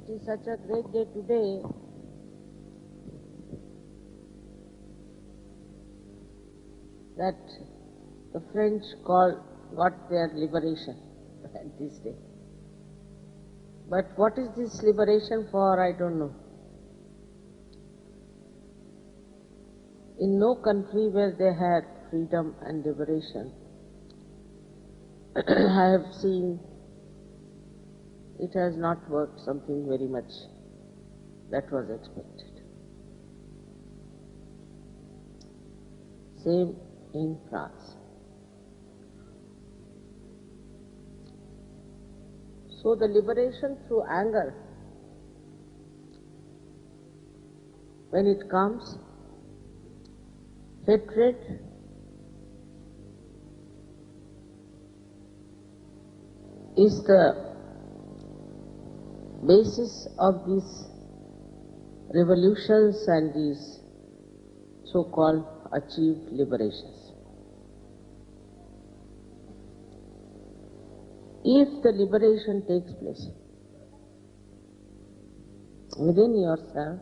It is such a great day today that the French got their liberation at this day. But what is this liberation for, I don't know. In no country where they had freedom and liberation, I have seen it has not worked something very much that was expected. Same in France. So the liberation through anger, when it comes, hatred, is the basis of these revolutions and these so-called achieved liberations. If the liberation takes place within yourself,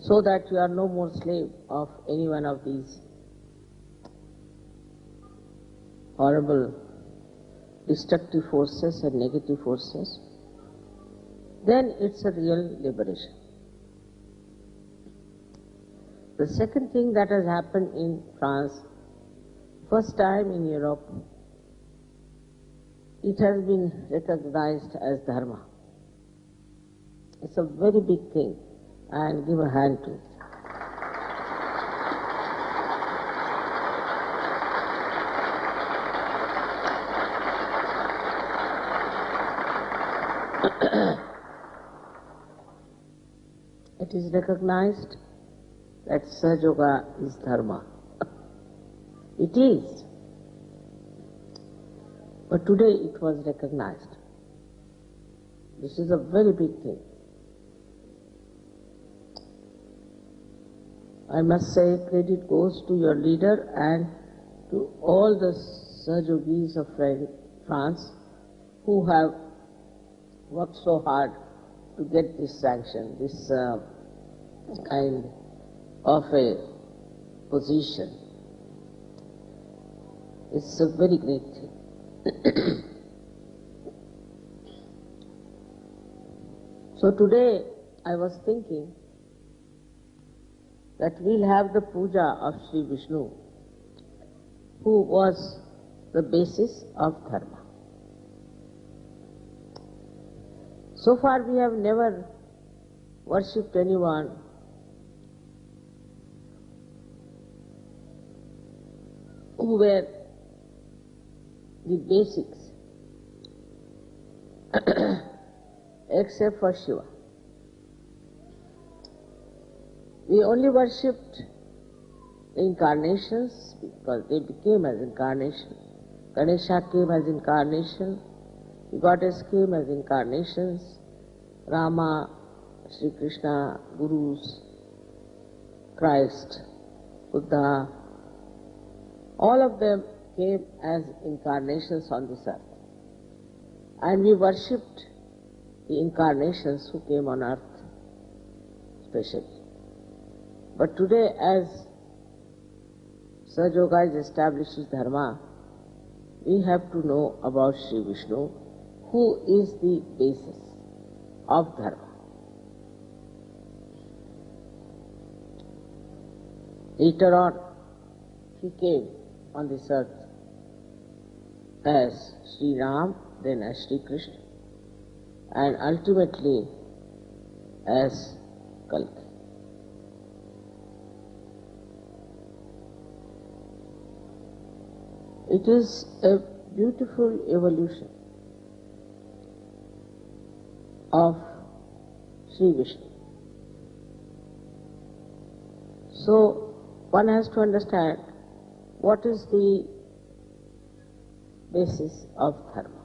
so that you are no more slave of any one of these horrible destructive forces and negative forces, then it's a real liberation. The second thing that has happened in France, first time in Europe, it has been recognized as Dharma. It's a very big thing, and give a hand to it. It is recognized that Sahaja Yoga is Dharma. It is. But today it was recognized. This is a very big thing. I must say credit goes to your leader and to all the Sahajogis of France who have worked so hard to get this sanction, this kind of a position. It's a very great thing. So today I was thinking that we'll have the Puja of Shri Vishnu, who was the basis of Dharma. So far we have never worshipped anyone who were the basics except for Shiva. We only worshipped incarnations because they became as incarnation. Ganesha came as incarnation, the goddess came as incarnations, Rama, Shri Krishna, Gurus, Christ, Buddha, all of them came as incarnations on this earth. And we worshipped the incarnations who came on earth specially. But today, as Sahaja Yoga establishes Dharma, we have to know about Shri Vishnu, who is the basis of Dharma. Later on, he came on this earth as Sri Ram, then as Sri Krishna, and ultimately as Kalki. It is a beautiful evolution of Sri Vishnu. So one has to understand what is the basis of Dharma.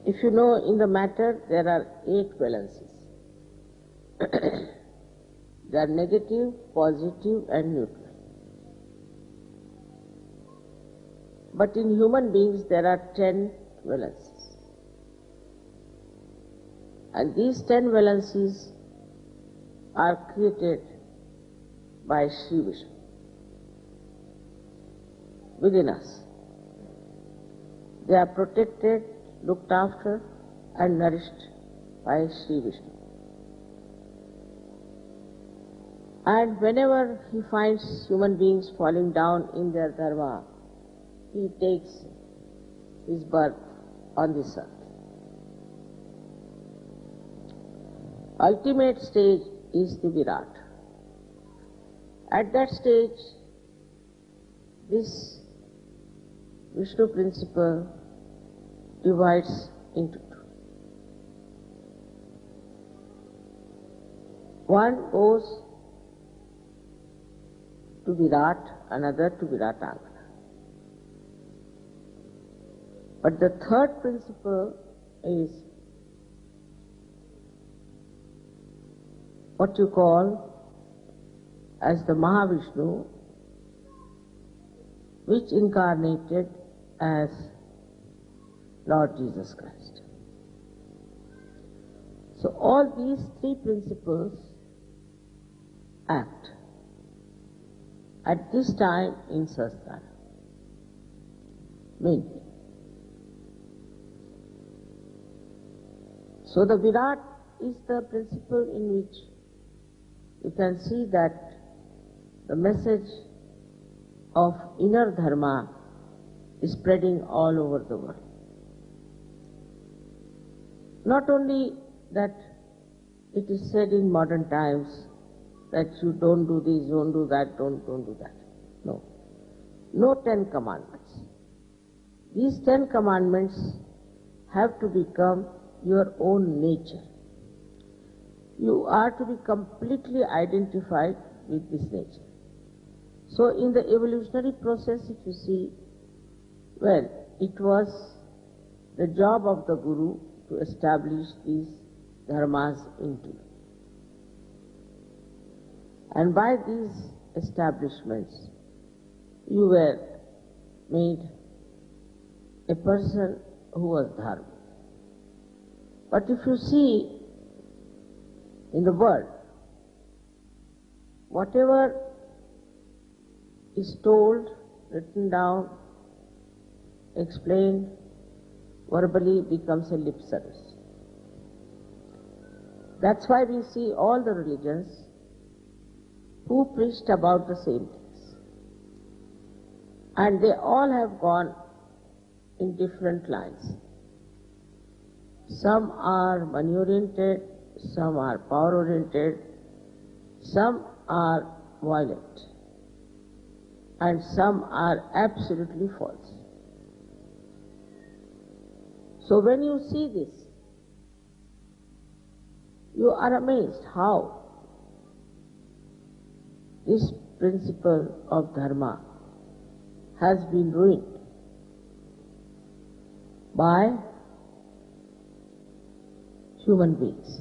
If you know, in the matter there are 8 valencies. They are negative, positive and neutral. But in human beings there are 10 valencies. And these 10 valencies are created by Shri Vishnu within us. They are protected, looked after and nourished by Shri Vishnu. And whenever he finds human beings falling down in their dharma, he takes his birth on this earth. Ultimate stage is the Virat. At that stage, this Vishnu principle divides into two. One goes to Virat, another to Viratanga. But the third principle is what you call as the Mahavishnu, which incarnated as Lord Jesus Christ. So all these three principles act at this time in Sahasrara, mainly. So the Virat is the principle in which you can see that the message of inner Dharma is spreading all over the world. Not only that it is said in modern times that you don't do this, don't do that, don't do that. No. No 10 commandments. These 10 commandments have to become your own nature. You are to be completely identified with this nature. So in the evolutionary process, if you see, well, it was the job of the Guru to establish these dharmas into you. And by these establishments, you were made a person who was Dharma. But if you see in the world, whatever is told, written down, explained, verbally becomes a lip service. That's why we see all the religions who preached about the same things. And they all have gone in different lines. Some are money-oriented, some are power-oriented, some are violent, and some are absolutely false. So when you see this, you are amazed how this principle of Dharma has been ruined by human beings.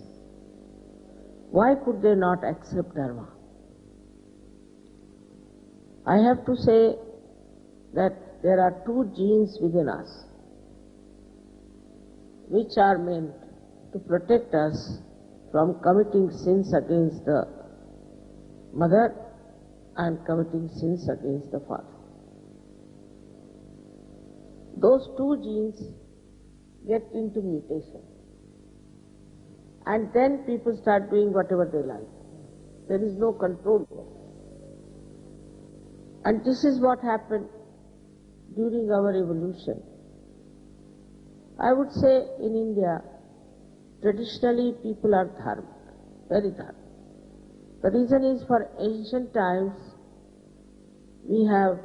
Why could they not accept Dharma? I have to say that there are two genes within us which are meant to protect us from committing sins against the mother and committing sins against the father. Those two genes get into mutation. And then people start doing whatever they like. There is no control. And this is what happened during our evolution. I would say in India, traditionally people are Dharma, very Dharma. The reason is for ancient times we have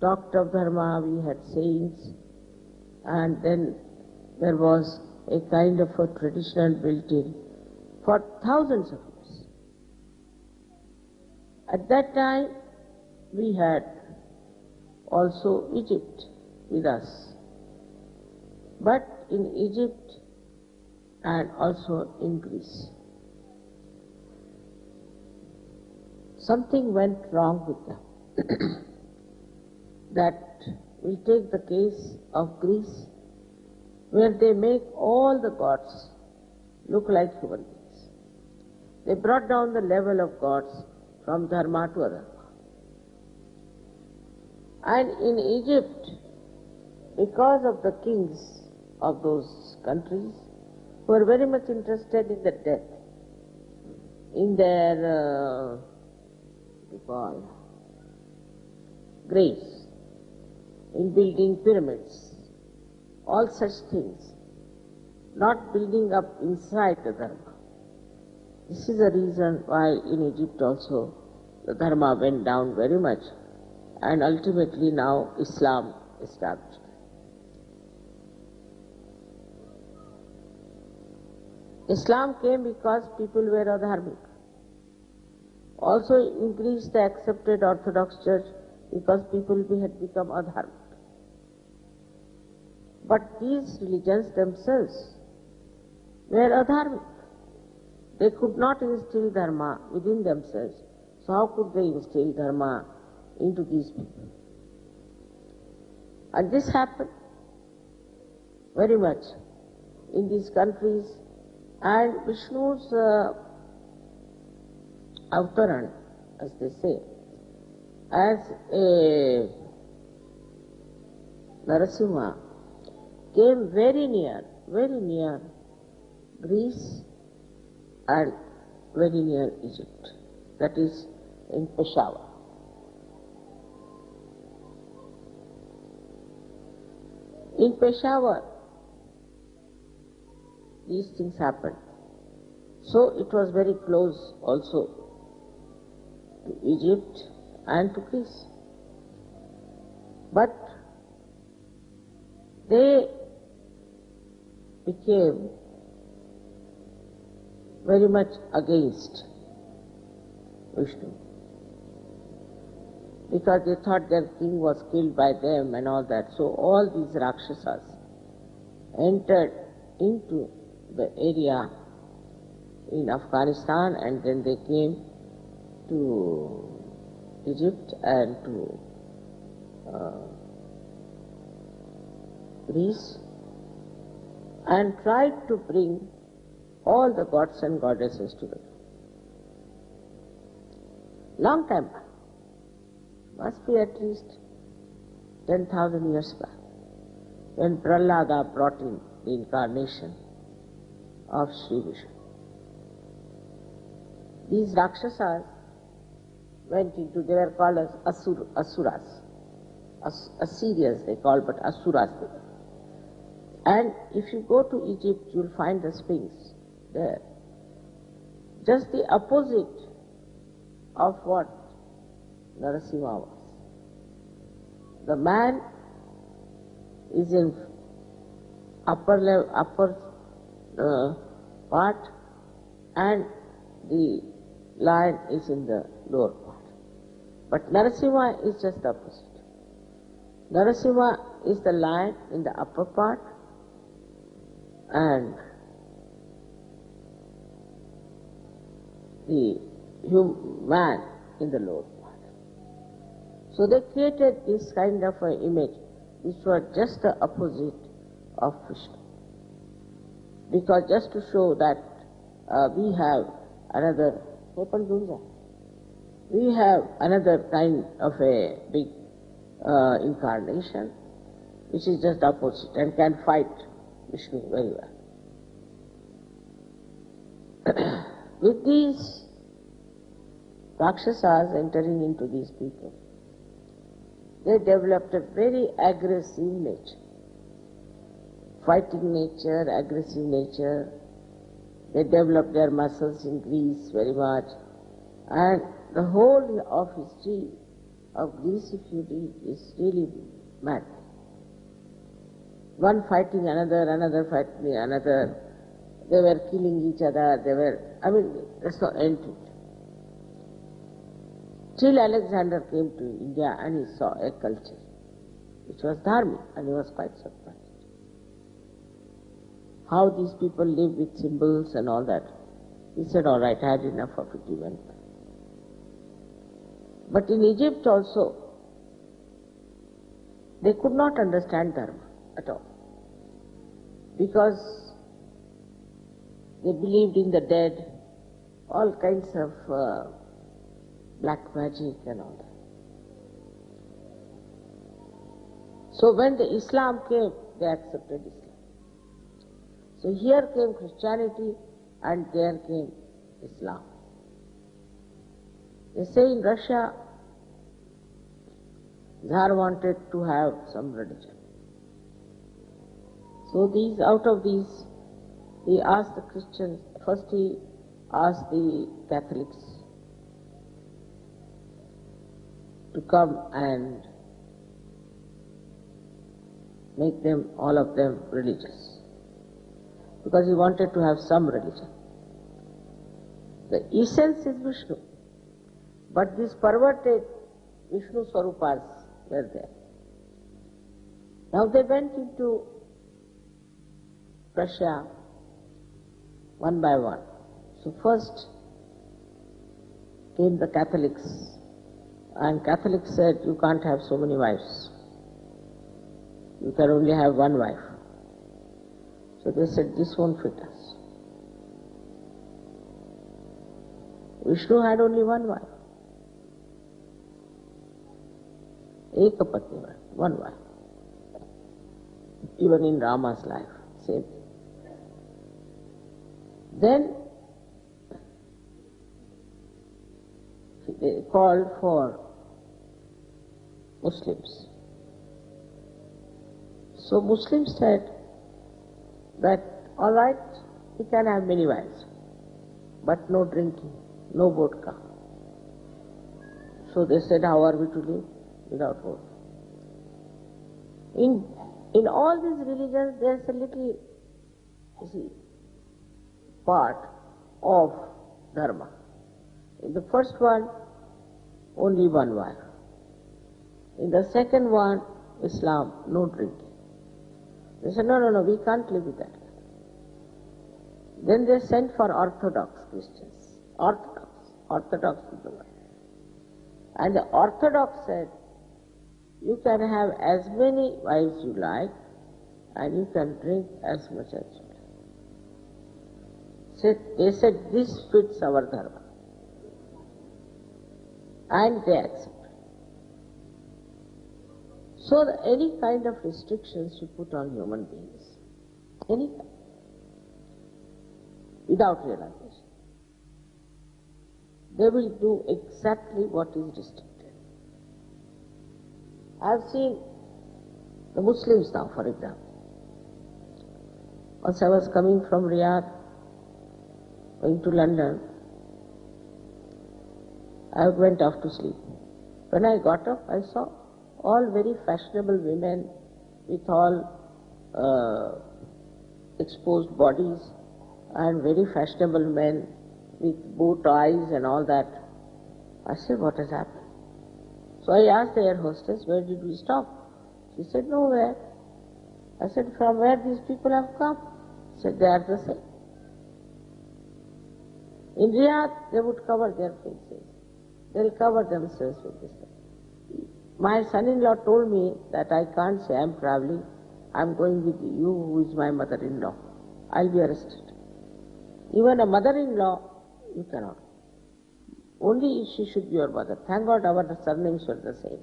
talked of Dharma, we had sayings, and then there was a kind of a tradition built in for thousands of years. At that time we had also Egypt with us. But in Egypt and also in Greece, something went wrong with them. that we'll take the case of Greece, where they make all the gods look like human beings. They brought down the level of gods from Dharma to Adharma. And in Egypt, because of the kings of those countries, who were very much interested in the death, in their graves, in building pyramids, all such things, not building up inside the Dharma. This is the reason why in Egypt also the Dharma went down very much, and ultimately now Islam established. Islam came because people were adharmic. Also in Greece they accepted Orthodox Church because people had become adharmic. But these religions themselves were adharmic. They could not instill Dharma within themselves. So how could they instill Dharma into these people? And this happened very much in these countries. And Vishnu's avtaran, as they say, as a Narasimha, came very near Greece and very near Egypt, that is in Peshawar. In Peshawar, these things happened. So it was very close also to Egypt and to Greece. But they became very much against Vishnu, because they thought their king was killed by them and all that. So all these Rakshasas entered into the area in Afghanistan, and then they came to Egypt and to Greece and tried to bring all the gods and goddesses together. Long time back, must be at least 10,000 years back, when Prahlada brought in the incarnation of Shri Vishnu. These Rakshasas went into, they were called as Asuras. Assyrians they called, but Asuras they were. And if you go to Egypt, you'll find the Sphinx there. Just the opposite of what Narasimha was. The man is in upper part, and the lion is in the lower part. But Narasimha is just the opposite. Narasimha is the lion in the upper part, and the man in the lower part. So they created this kind of an image which was just the opposite of Vishnu. Because just to show that we have another kind of a big incarnation which is just opposite and can fight Vishnu very well. With these Rakshasas entering into these people, they developed a very aggressive nature, fighting nature, aggressive nature. They developed their muscles in Greece very much, and the whole of history of Greece, if you read, is really mad. One fighting another, another fighting another. They were killing each other. There's no end to it. Till Alexander came to India and he saw a culture which was Dharma, and he was quite surprised. How these people live with symbols and all that. He said, all right, I had enough of it, he went back. But in Egypt also, They could not understand Dharma at all, because they believed in the dead, all kinds of black magic and all that. So when the Islam came, they accepted Islam. So here came Christianity and there came Islam. They say in Russia, Tsar wanted to have some religion. So out of these, he asked the Christians, first he asked the Catholics to come and make them, all of them, religious, because he wanted to have some religion. The essence is Vishnu, but these perverted Vishnu Swarupas were there. Now they went into Prussia one by one. So first came the Catholics, and Catholics said, you can't have so many wives. You can only have one wife. So they said, this won't fit us. Vishnu had only one wife. Ekapatni, one wife. Even in Rama's life, same thing. Then they called for Muslims. So Muslims said that, all right, we can have many wives, but no drinking, no vodka. So they said, how are we to live without vodka? In all these religions, there's a little, part of Dharma. In the first one, only one wife. In the second one, Islam, no drinking. They said, no, we can't live with that. Then they sent for Orthodox Christians. Orthodox is the word. And the Orthodox said, you can have as many wives you like, and you can drink as much as you like. They said, this fits our Dharma. And they accepted. So any kind of restrictions you put on human beings, any kind, without realization, they will do exactly what is restricted. I have seen the Muslims now, for example. Once I was coming from Riyadh, going to London, I went off to sleep. When I got up, I saw all very fashionable women with all exposed bodies, and very fashionable men with bow ties and all that. I said, what has happened? So I asked the air hostess, where did we stop? She said, nowhere. I said, from where these people have come? She said, they are the same. In Riyadh, they would cover their faces. They'll cover themselves with this thing. My son-in-law told me that I can't say I'm traveling, I'm going with you, who is my mother-in-law. I'll be arrested. Even a mother-in-law, you cannot. Only she should be your mother. Thank God our surnames were the same.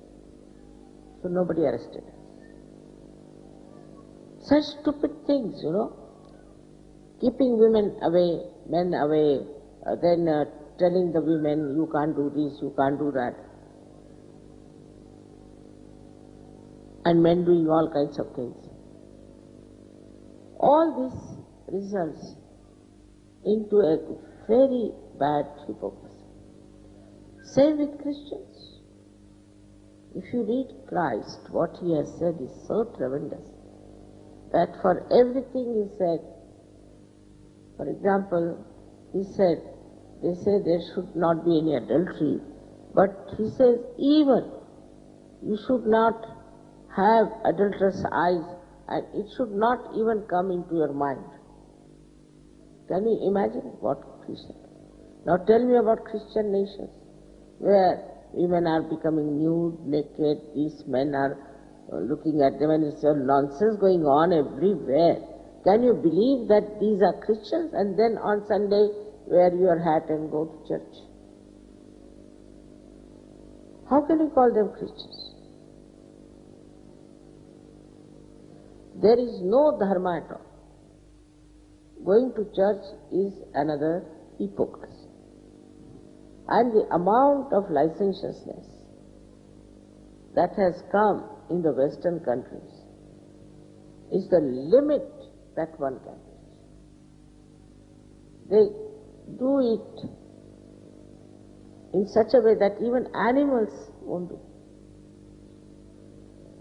So nobody arrested us. Such stupid things, Keeping women away, men away, then telling the women, you can't do this, you can't do that. And men doing all kinds of things. All this results into a very bad hypocrisy. Same with Christians. If you read Christ, what he has said is so tremendous that for everything he said, for example, he said, they say there should not be any adultery, but he says even you should not have adulterous eyes, and it should not even come into your mind. Can you imagine what he said? Now tell me about Christian nations, where women are becoming nude, naked, these men are looking at them, and it's a nonsense going on everywhere. Can you believe that these are Christians, and then on Sunday wear your hat and go to church? How can you call them Christians? There is no Dharma at all. Going to church is another hypocrisy. And the amount of licentiousness that has come in the Western countries is the limit that one can reach. They do it in such a way that even animals won't do.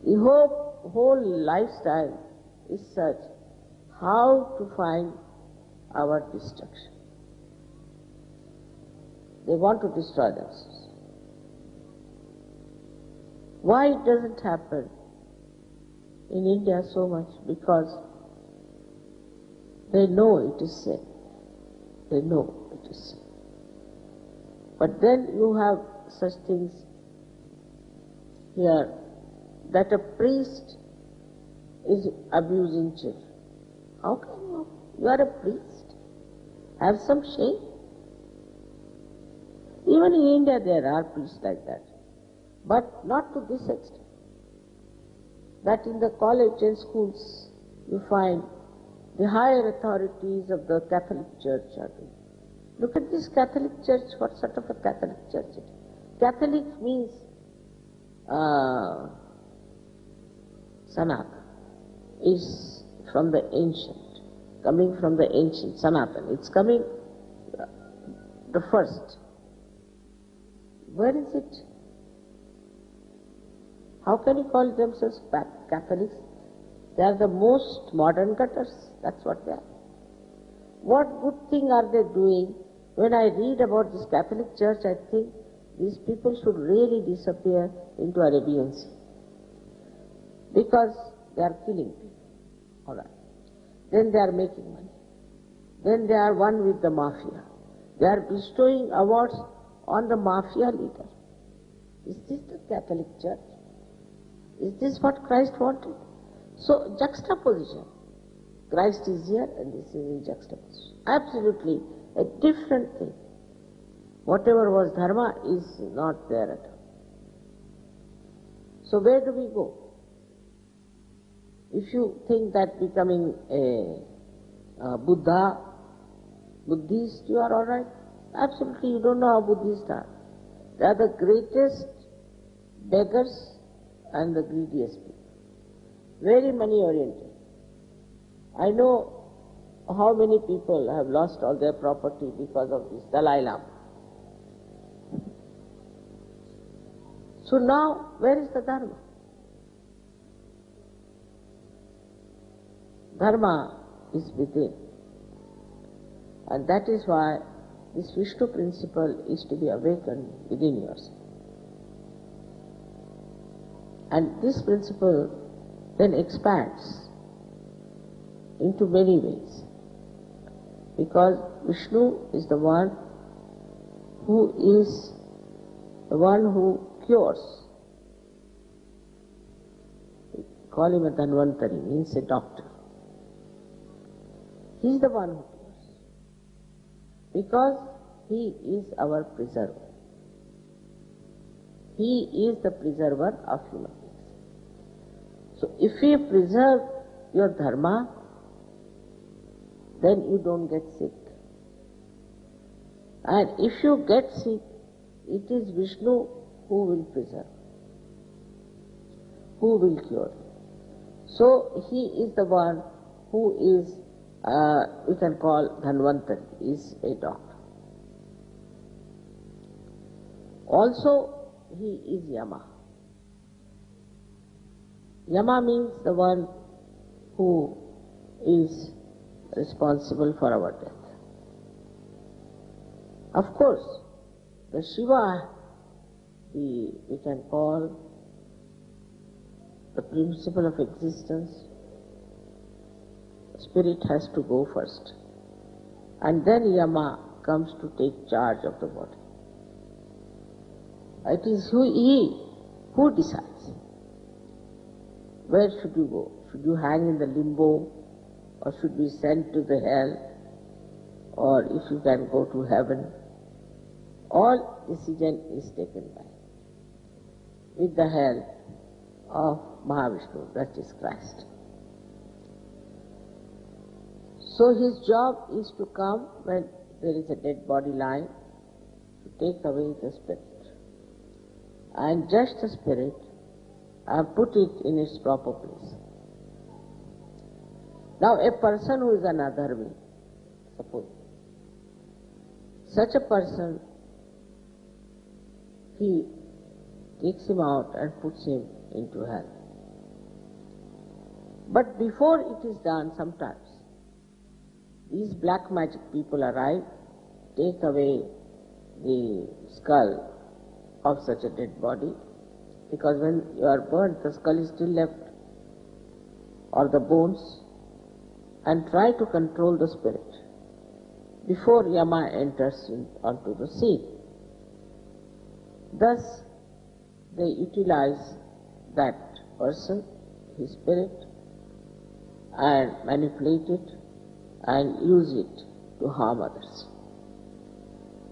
The whole lifestyle is such, how to find our destruction. They want to destroy themselves. Why it doesn't happen in India so much? Because they know it is sin. They know it is sin. But then you have such things here, that a priest is abusing children. How can you? You are a priest. Have some shame. Even in India there are priests like that. But not to this extent. That in the college and schools you find the higher authorities of the Catholic Church are doing. Look at this Catholic Church, what sort of a Catholic Church it is. Catholic means Sanatana, is from the ancient, coming from the ancient, Sanatana. It's coming, the first. Where is it? How can you call themselves Catholics? They are the most modern cutters, that's what they are. What good thing are they doing? When I read about this Catholic Church, I think these people should really disappear into Arabian Sea. Because they are killing people. All right. Then they are making money. Then they are one with the mafia. They are bestowing awards on the mafia leader. Is this the Catholic Church? Is this what Christ wanted? So, juxtaposition. Christ is here and this is in juxtaposition. Absolutely a different thing. Whatever was Dharma is not there at all. So where do we go? If you think that becoming a Buddhist, you are all right. Absolutely, you don't know how Buddhists are. They are the greatest beggars and the greediest people. Very money-oriented. I know how many people have lost all their property because of this Dalai Lama. So now, where is the Dharma? Dharma is within. And that is why this Vishnu principle is to be awakened within yourself. And this principle then expands into many ways. Because Vishnu is the one who cures. We call him a Dhanvantari, means a doctor. He is the one who cures. Because he is our preserver. He is the preserver of human beings. So if you preserve your Dharma, then you don't get sick. And if you get sick, it is Vishnu who will preserve, who will cure. So he is the one who is, we can call Dhanvantari, is a doctor. Also, he is Yama. Yama means the one who is responsible for our death. Of course, the Shiva, we can call the principle of existence. Spirit has to go first. And then Yama comes to take charge of the body. It is he who decides. where should you go? Should you hang in the limbo, or should be sent to the hell, or if you can go to heaven? All decision is taken by, with the help of Mahavishnu, that is Christ. So his job is to come when there is a dead body lying, to take away the spirit and judge the spirit and put it in its proper place. Now a person who is an adharmi, suppose, such a person, he takes him out and puts him into hell. But before it is done, sometimes these black magic people arrive, take away the skull of such a dead body, because when you are burnt, the skull is still left, or the bones, and try to control the spirit before Yama enters onto the scene. Thus, they utilize that person, his spirit, and manipulate it and use it to harm others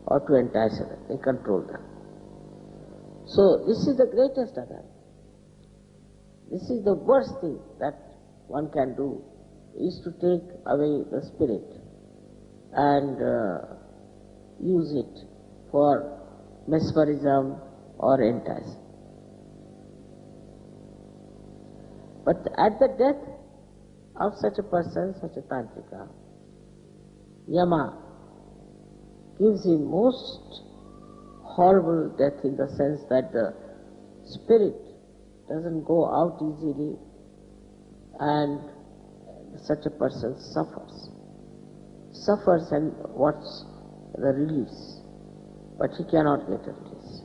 or to entice others. They control them. So this is the greatest adharma. This is the worst thing that one can do, is to take away the spirit and use it for mesmerism or enticing. But at the death of such a person, such a tantrika, Yama gives him most horrible death, in the sense that the spirit doesn't go out easily, and such a person suffers and wants the release, but he cannot get a release.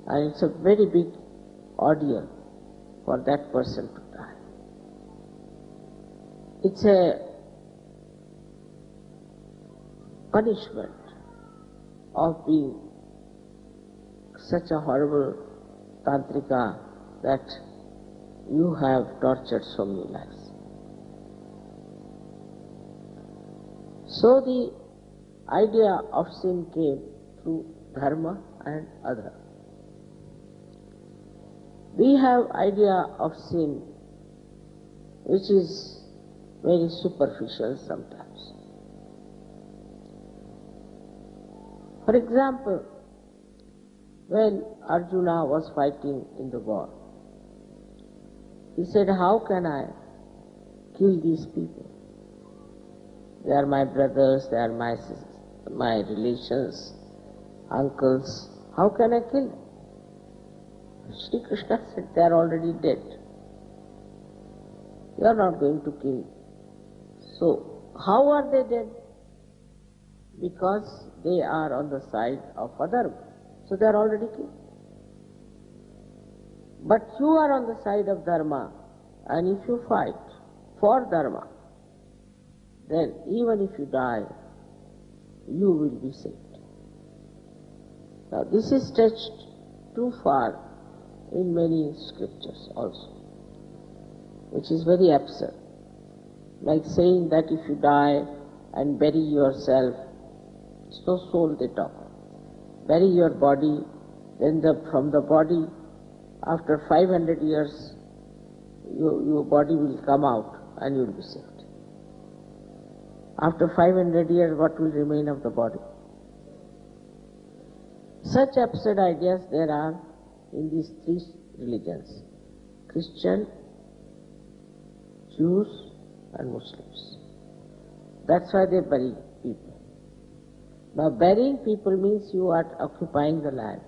And it's a very big ordeal for that person to die. It's a punishment of being such a horrible tantrika that you have tortured so many lives. So the idea of sin came through Dharma and Adharma. We have idea of sin which is very superficial sometimes. For example, when Arjuna was fighting in the war, he said, how can I kill these people? They are my brothers, they are my relations, uncles. How can I kill them? Shri Krishna said, they are already dead. You are not going to kill. So, how are they dead? Because they are on the side of Adharma. So they are already killed. But you are on the side of Dharma, and if you fight for Dharma, then even if you die, you will be saved. Now this is stretched too far in many scriptures also, which is very absurd. Like saying that if you die and bury yourself, it's no soul they talk. Bury your body, then from the body, after 500 years, your body will come out and you will be saved. After 500 years, what will remain of the body? Such absurd ideas there are in these three religions: Christian, Jews and Muslims. That's why they bury people. Now burying people means you are occupying the land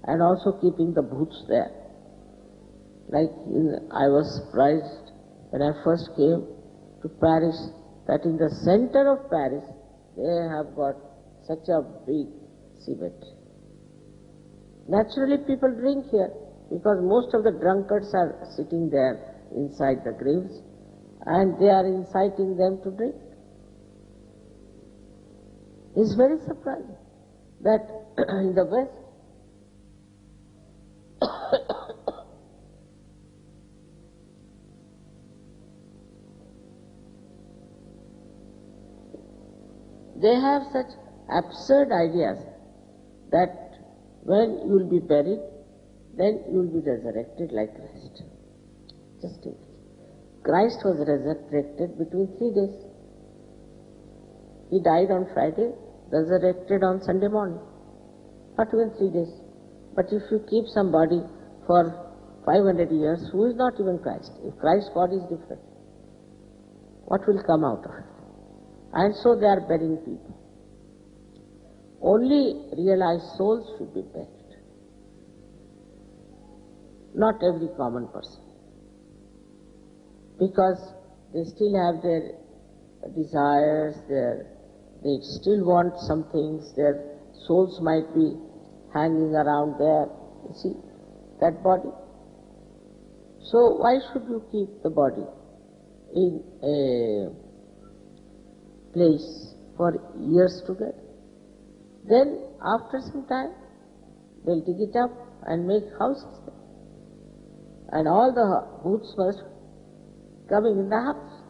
and also keeping the bhoots there. Like I was surprised when I first came to Paris, that in the center of Paris they have got such a big cemetery. Naturally people drink here because most of the drunkards are sitting there inside the graves and they are inciting them to drink. It's very surprising that in the West They have such absurd ideas that when you will be buried, then you will be resurrected like Christ. Just think. Christ was resurrected between 3 days. He died on Friday, resurrected on Sunday morning. Not even 3 days. But if you keep somebody for 500 years, who is not even Christ, if Christ's body is different, what will come out of it? And so they are burying people. Only realized souls should be buried. Not every common person. Because they still have their desires, they still want some things, their souls might be hanging around there. You see, that body. So why should you keep the body in a place for years together? Then after some time, they'll dig it up and make houses there. And all the booths must coming in the house.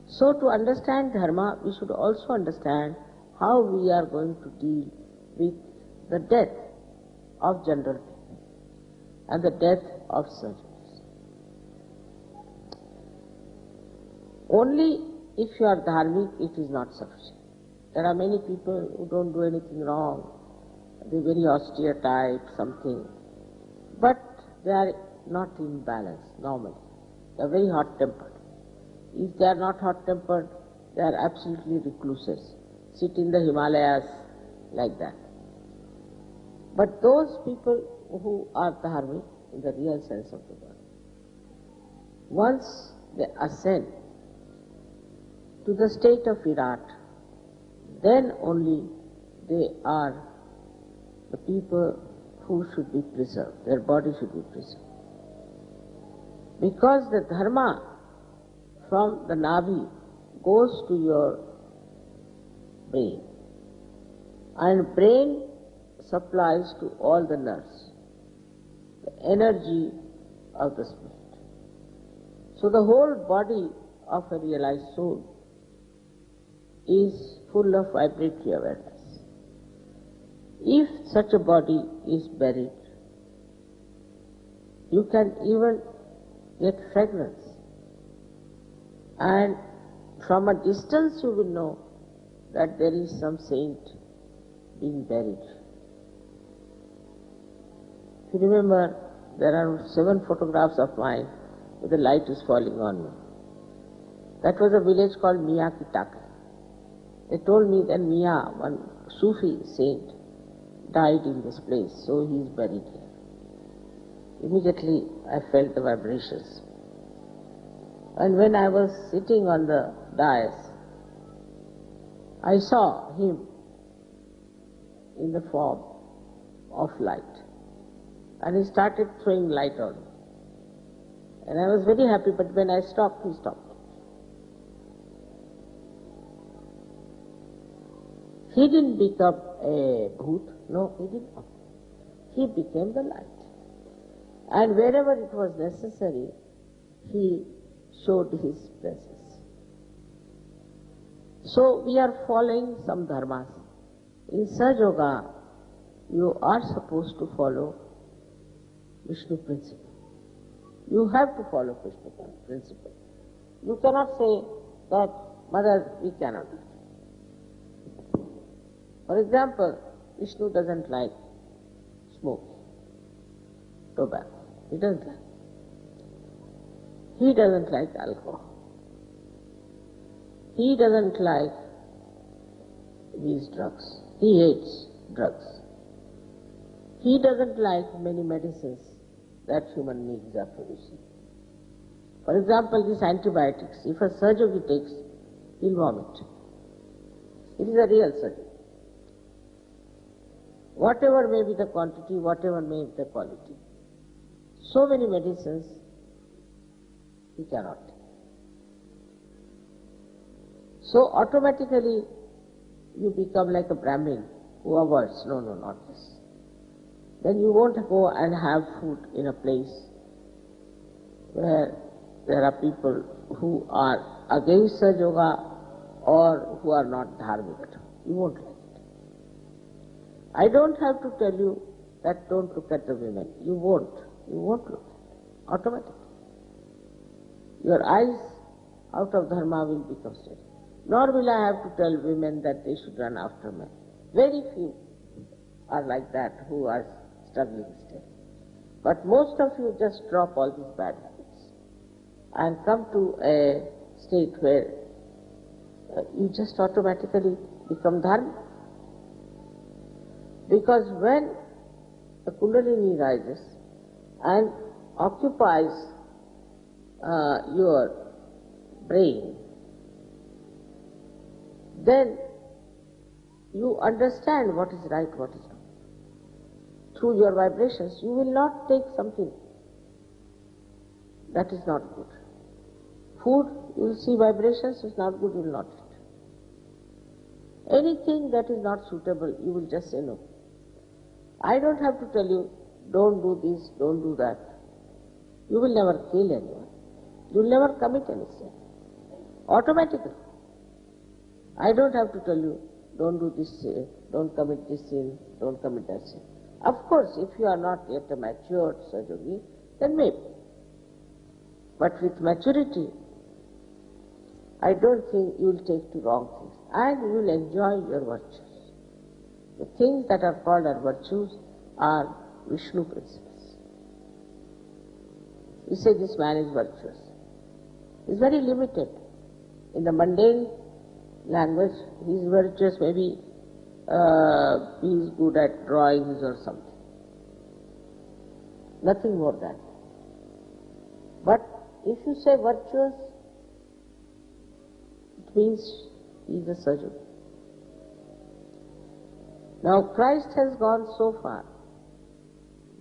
So to understand Dharma, we should also understand how we are going to deal with the death of general people and the death of surgeons. Only if you are dharmic, it is not sufficient. There are many people who don't do anything wrong. They are very austere type, something. But they are not in balance normally. They are very hot-tempered. If they are not hot-tempered, they are absolutely recluses. Sit in the Himalayas like that. But those people who are dharmic in the real sense of the word, once they ascend to the state of Virat, then only they are the people who should be preserved. Their body should be preserved. Because the Dharma from the Navi goes to your brain, and brain supplies to all the nerves the energy of the spirit. So the whole body of a realized soul is full of vibratory awareness. If such a body is buried, you can even get fragrance. And from a distance you will know that there is some saint being buried. If you remember, there are 7 photographs of mine where the light is falling on me. That was a village called Miyakitaka. They told me that Miya, one Sufi saint, died in this place, so he is buried here. Immediately I felt the vibrations. And when I was sitting on the dais, I saw him in the form of light. And he started throwing light on me. And I was very happy, but when I stopped, he stopped. He didn't become a bhoot. No, he did not. He became the light. And wherever it was necessary, he showed his presence. So we are following some dharmas. In Sahajayoga, you are supposed to follow Vishnu principle. You have to follow Vishnu principle. You cannot say that, Mother, we cannot do it. For example, Vishnu doesn't like smoking, tobacco. He doesn't like. He doesn't like alcohol. He doesn't like these drugs. He hates drugs. He doesn't like many medicines that human needs are producing. For example, these antibiotics, if a surgeon takes, he'll vomit. It is a real surgery. Whatever may be the quantity, whatever may be the quality. So many medicines he cannot take. So automatically you become like a Brahmin who avoids, no, not this. Then you won't go and have food in a place where there are people who are against Sahaja Yoga or who are not dharmic. You won't like it. I don't have to tell you that don't look at the women. You won't. You won't look at it. Automatically. Your eyes out of Dharma will become steady. Nor will I have to tell women that they should run after men. Very few are like that who are struggling still. But most of you just drop all these bad habits and come to a state where you just automatically become Dharma. Because when the Kundalini rises and occupies your brain, then you understand what is right, what is wrong. Through your vibrations, you will not take something that is not good. Food, you will see vibrations is not good, you will not eat. Anything that is not suitable, you will just say no. I don't have to tell you, don't do this, don't do that. You will never kill anyone. You will never commit any sin. Automatically. I don't have to tell you, don't do this sin, don't commit this sin, don't commit that sin. Of course, if you are not yet a matured Sahajayogi, then maybe. But with maturity, I don't think you will take to wrong things. And you will enjoy your virtues. The things that are called our virtues are Vishnu principles. You say this man is virtuous. He is very limited. In the mundane language, he is virtuous, maybe he is good at drawings or something. Nothing more than that. But if you say virtuous, it means he is a Sahajayogi. Now Christ has gone so far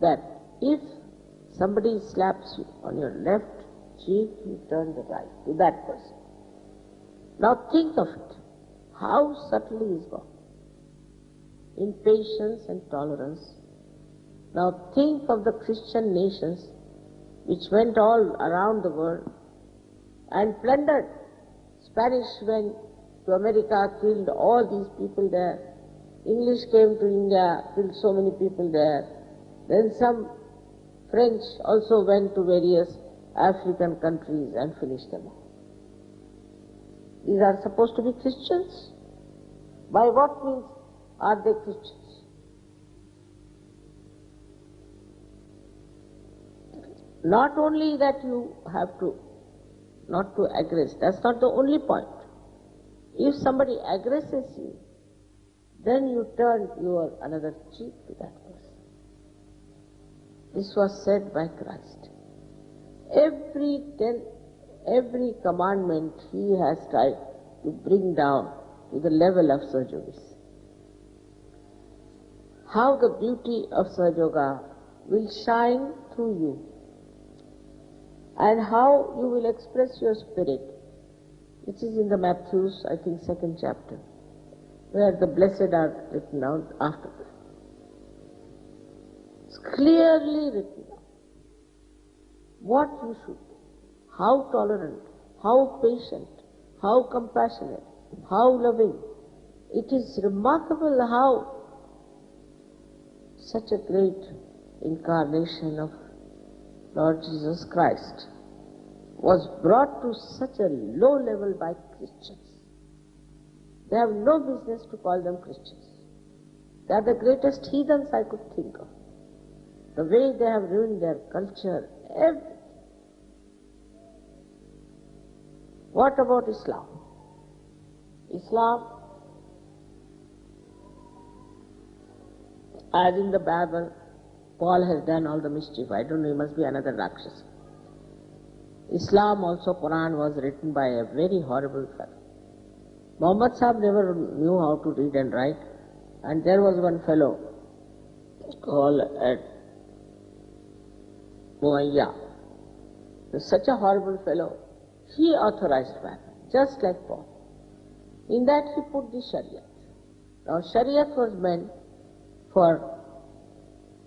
that if somebody slaps you on your left cheek, you turn the right to that person. Now think of it, how subtly is gone. In patience and tolerance. Now think of the Christian nations which went all around the world and plundered. Spanish went to America, killed all these people there. English came to India, killed so many people there. Then some French also went to various African countries and finished them all. These are supposed to be Christians? By what means are they Christians? Not only that you have to not to aggress, that's not the only point. If somebody aggresses you, then you turn your another cheek to that person. This was said by Christ. Every commandment he has tried to bring down to the level of Sahajayoga. How the beauty of Sahajayoga will shine through you, and how you will express your spirit, which is in the Matthew's, I think, 2nd chapter, where the blessed are written out after that. It's clearly written down what you should do, how tolerant, how patient, how compassionate, how loving. It is remarkable how such a great incarnation of Lord Jesus Christ was brought to such a low level by Christians. They have no business to call them Christians. They are the greatest heathens I could think of. The way they have ruined their culture, everything. What about Islam? Islam, as in the Bible, Paul has done all the mischief. I don't know, he must be another Rakshasa. Islam also, Quran was written by a very horrible fellow. Muhammad Sahib never knew how to read and write, and there was one fellow called Muayya. Such a horrible fellow. He authorized Bible, just like Paul. In that he put the Shariat. Now Shariat was meant for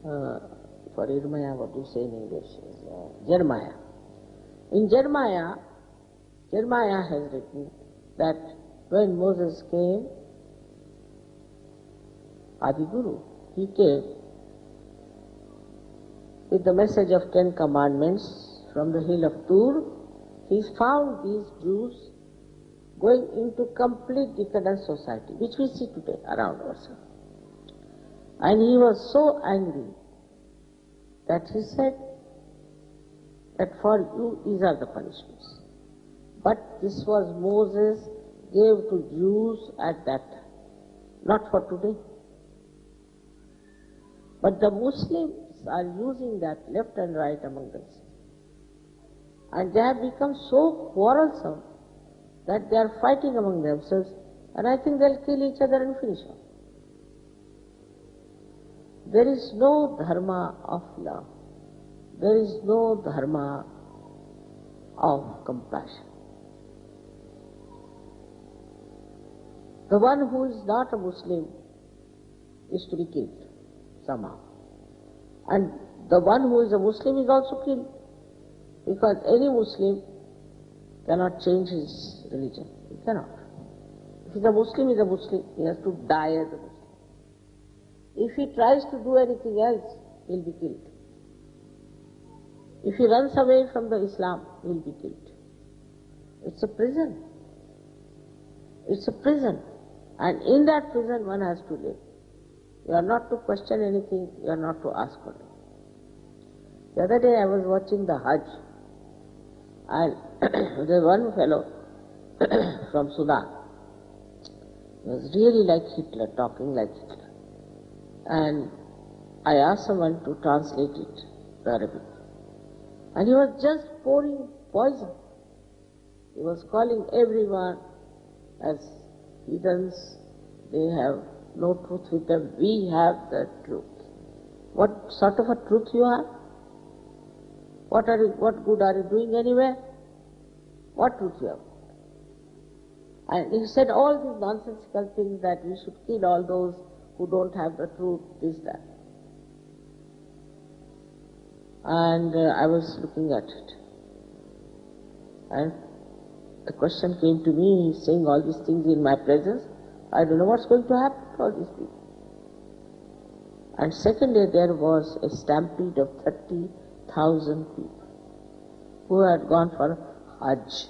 Irmaya, what do you say in English? Jeremiah. In Jeremiah has written that when Moses came, Adi Guru, he came with the message of 10 commandments from the hill of Tur. He found these Jews going into complete decadent society, which we see today around ourselves. And he was so angry that he said that for you these are the punishments. But this was Moses gave to Jews at that time, not for today. But the Muslims are using that left and right among themselves. And they have become so quarrelsome that they are fighting among themselves, and I think they'll kill each other and finish off. There is no dharma of love. There is no dharma of compassion. The one who is not a Muslim is to be killed somehow. And the one who is a Muslim is also killed, because any Muslim cannot change his religion. He cannot. If he's a Muslim, he's a Muslim. He has to die as a Muslim. If he tries to do anything else, he'll be killed. If he runs away from the Islam, he'll be killed. It's a prison. It's a prison. And in that prison one has to live. You are not to question anything, you are not to ask for it. The other day I was watching the Hajj, and there was one fellow from Sudan. He was really like Hitler, talking like Hitler. And I asked someone to translate it to Arabic. And he was just pouring poison. He was calling everyone as heathens. They have no truth with them. We have the truth. What sort of a truth you have? What good are you doing anywhere? What truth you have? And he said all these nonsensical things that we should kill all those who don't have the truth, this, that. And I was looking at it. And a question came to me, he's saying all these things in my presence. I don't know what's going to happen to all these people. And second day there was a stampede of 30,000 people who had gone for Hajj.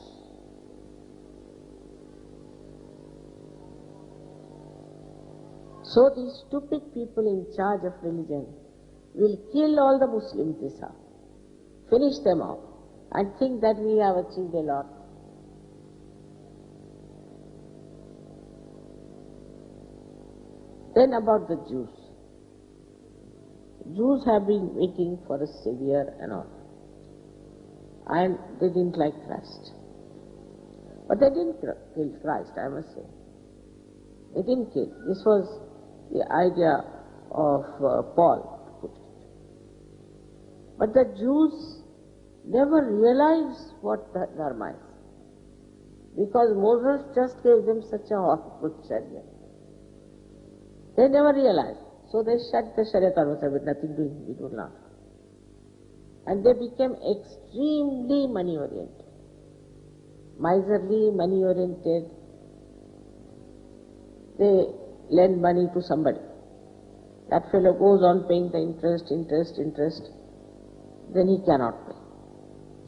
So these stupid people in charge of religion will kill all the Muslims this hour, finish them off, and think that we have achieved a lot. Then about the Jews. Jews have been waiting for a Savior and all. And they didn't like Christ. But they didn't kill Christ, I must say. They didn't kill. This was the idea of Paul to put it. But the Jews never realized what the Dharma is. Because Moses just gave them such a horrible Sharia. They never realized. So they shut the Sharia conversation with nothing doing, we do not. And they became extremely money-oriented. Miserly, money-oriented. They lend money to somebody. That fellow goes on paying the interest, then he cannot pay.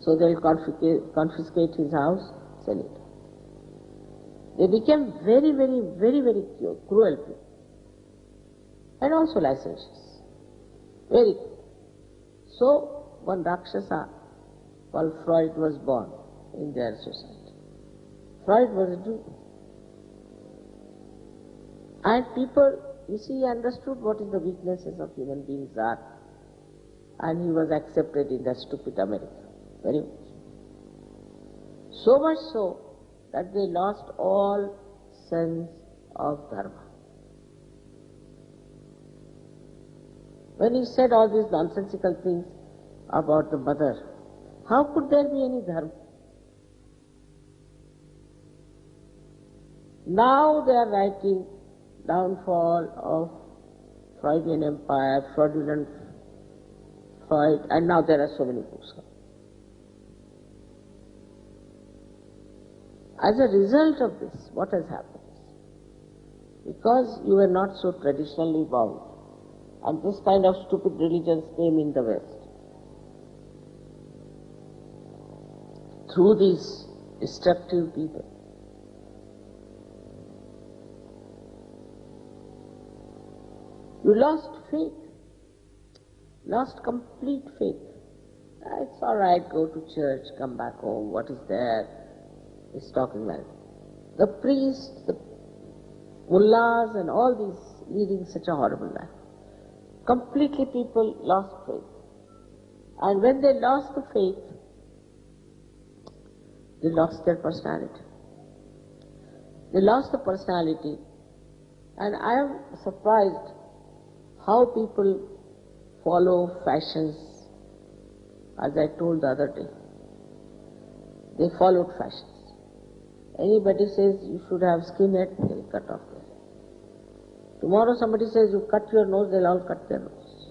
So they'll confiscate his house, sell it. They became very, very, very, very cruel people. And also licentious. Very cruel. So one Rakshasa called Freud was born in their society. Freud was a Jew. And people, you see, he understood what is the weaknesses of human beings are. And he was accepted in that stupid America. Very much. So much so that they lost all sense of Dharma. When he said all these nonsensical things about the mother, how could there be any Dharma? Now they are writing downfall of Freudian empire, fraudulent Freud, and now there are so many books. As a result of this, what has happened? Because you were not so traditionally bound, and this kind of stupid religions came in the West. Through these destructive people. You lost faith, lost complete faith. It's all right, go to church, come back home, what is there? It's talking like that. The priests, the mullahs and all these leading such a horrible life. Completely people lost faith. And when they lost the faith, they lost their personality. They lost the personality, and I am surprised how people follow fashions, as I told the other day. They followed fashions. Anybody says you should have skinhead, they'll cut off their hair. Tomorrow somebody says you cut your nose, they'll all cut their nose.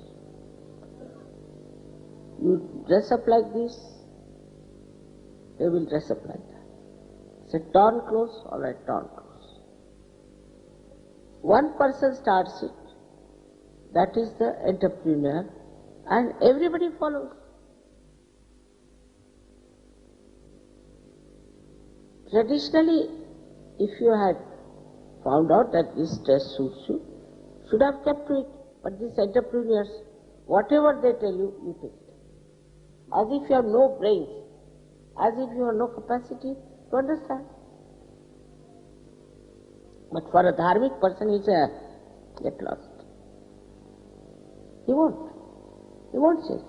You dress up like this, they will dress up like that. Say torn clothes, all right, torn clothes. One person starts it, that is the entrepreneur, and everybody follows. Traditionally, if you had found out that this dress suits you, should have kept to it. But these entrepreneurs, whatever they tell you, you take it. As if you have no brains, as if you have no capacity to understand. But for a dharmic person, he says, get lost. He won't. He won't say.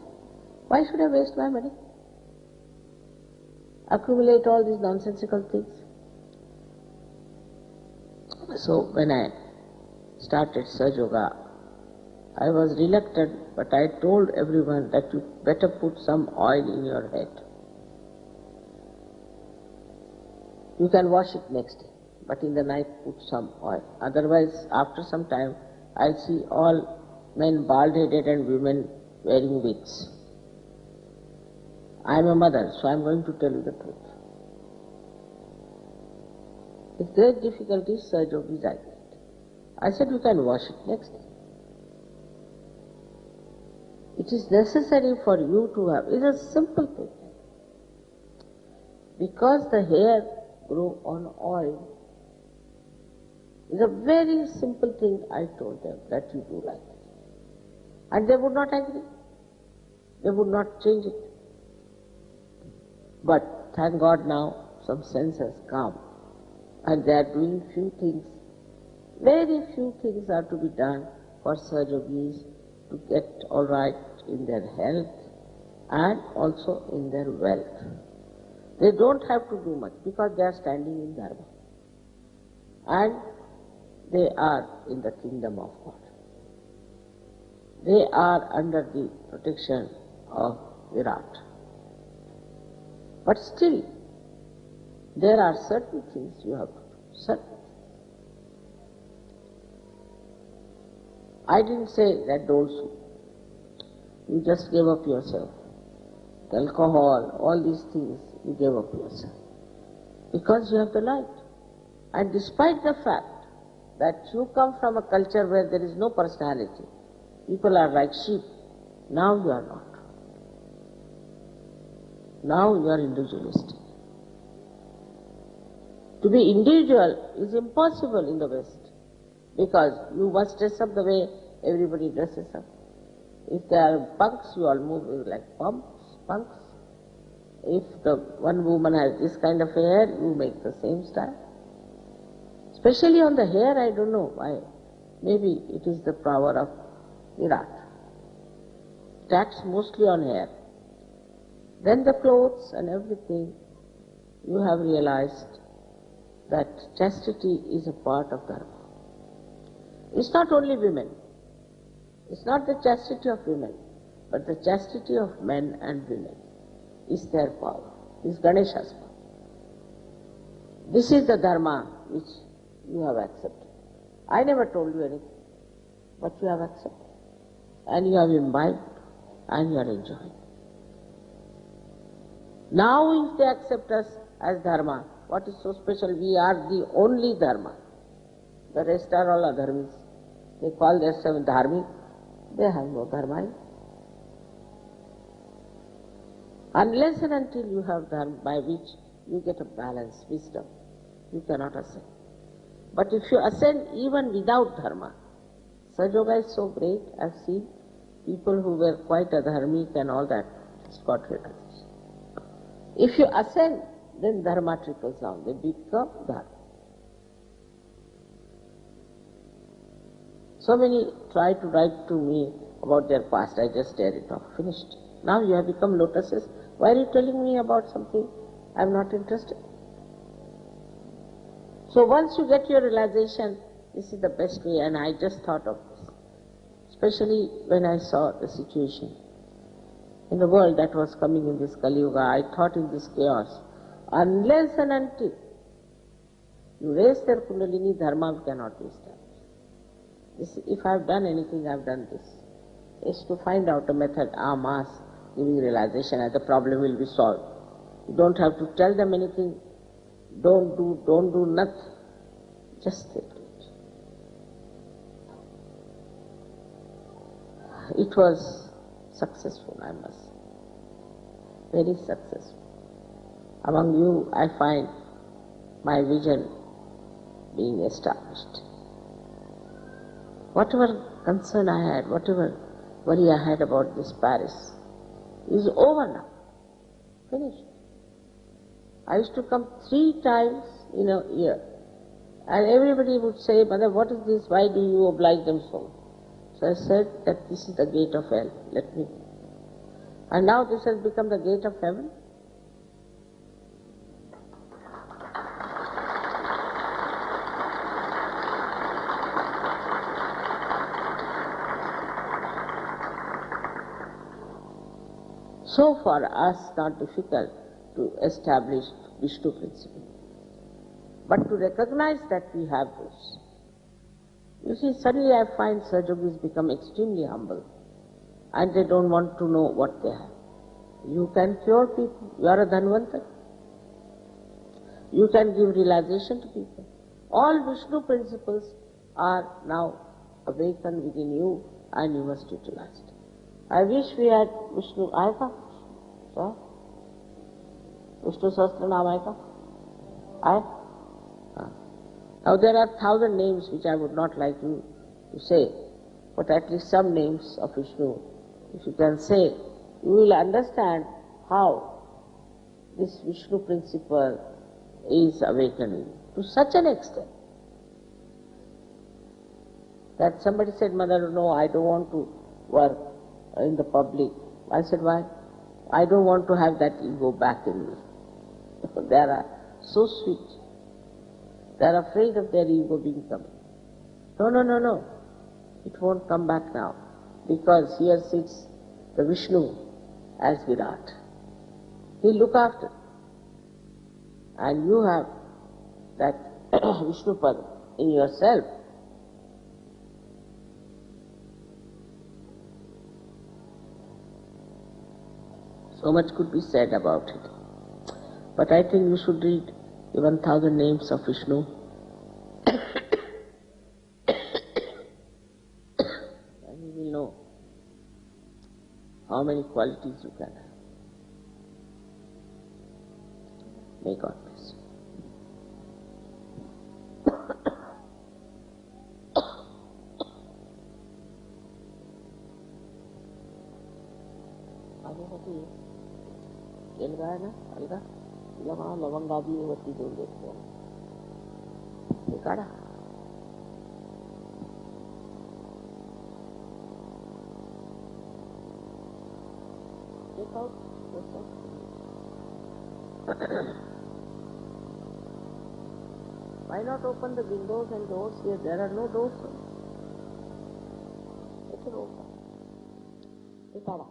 Why should I waste my money? Accumulate all these nonsensical things. So when I started Sahaja Yoga, I was reluctant, but I told everyone that you better put some oil in your head. You can wash it next day, but in the night put some oil. Otherwise, after some time, I'll see all men bald-headed and women wearing wigs. I am a mother, so I am going to tell you the truth. With great difficulty, Sahaja Yoga is like that. I said, you can wash it next day. It is necessary for you to have, it's a simple thing. Because the hair grow on oil, it's a very simple thing I told them that you do like that. And they would not agree. They would not change it. But thank God now some sense has come and they are doing few things. Very few things are to be done for Sahaja Yogis to get all right in their health and also in their wealth. They don't have to do much because they are standing in Dharma. And they are in the kingdom of God. They are under the protection of Virat. But still, there are certain things you have to do. Certain. I didn't say that don't sue. You just gave up yourself. Alcohol, all these things, you gave up yourself. Because you have the light. And despite the fact that you come from a culture where there is no personality, people are like sheep, now you are not. Now you are individualistic. To be individual is impossible in the West because you must dress up the way everybody dresses up. If there are punks, you all move like punks. If the one woman has this kind of hair, you make the same style. Especially on the hair, I don't know why. Maybe it is the power of Virat. It acts mostly on hair. Then the clothes and everything, you have realized that chastity is a part of Dharma. It's not only women. It's not the chastity of women, but the chastity of men and women is their power, is Ganesha's power. This is the Dharma which you have accepted. I never told you anything, but you have accepted. And you have imbibed and you are enjoying. Now if they accept us as Dharma, What is so special? We are the only Dharma. The rest are all adharmis. They call themselves Dharmic. They have no Dharma. Unless and until you have Dharma by which you get a balance, wisdom, you cannot ascend. But if you ascend even without Dharma, Sahajayoga is so great. I've seen people who were quite adharmic and all that, just got realization. If you ascend, then Dharma trickles down. They become Dharma. So many try to write to me about their past. I just tear it off. Finished. Now you have become lotuses. Why are you telling me about something I am not interested? So once you get your realization, this is the best way, and I just thought of this. Especially when I saw the situation in the world that was coming in this Kali Yuga, I thought in this chaos, unless and until you raise their Kundalini, Dharma cannot be established. If I have done anything, I have done this. Is to find out a method, mass, giving realization, and the problem will be solved. You don't have to tell them anything. Don't do nothing. Just take it. It was successful, I must say. Very successful. Among you, I find my vision being established. Whatever concern I had, whatever worry I had about this Paris is over now. Finished. I used to come 3 times in a year, and everybody would say, Mother, what is this? Why do you oblige them so? So I said that this is the gate of hell. Let me. And now this has become the gate of heaven. So for us, not difficult to establish Vishnu principle, but to recognize that we have those. You see, suddenly I find Sahajayogis become extremely humble, and they don't want to know what they have. You can cure people. You are a Dhanvantar. You can give realization to people. All Vishnu principles are now awakened within you, and you must utilize it. I wish we had Vishnu. Aega? Sir? Vishnu Sahasra Naam aega? Now there are 1,000 names which I would not like you to say, but at least some names of Vishnu, if you can say, you will understand how this Vishnu principle is awakening to such an extent that somebody said, Mother, no, I don't want to work in the public. I said, why? I don't want to have that ego back in me. They are so sweet. They are afraid of their ego being coming. No. It won't come back now, because here sits the Vishnu as Virat. He'll look after. And you have that Vishnu Pad in yourself. So much could be said about it. But I think you should read the 1,000 names of Vishnu. And you will know how many qualities you can have. May God bless you. Elga hai na? Elga? Ila वहाँ लवंग आदि वती जोड़ देते हैं. निकाला. Take out. Why not open the windows and doors here? There are no doors. Let it open. Niकाला.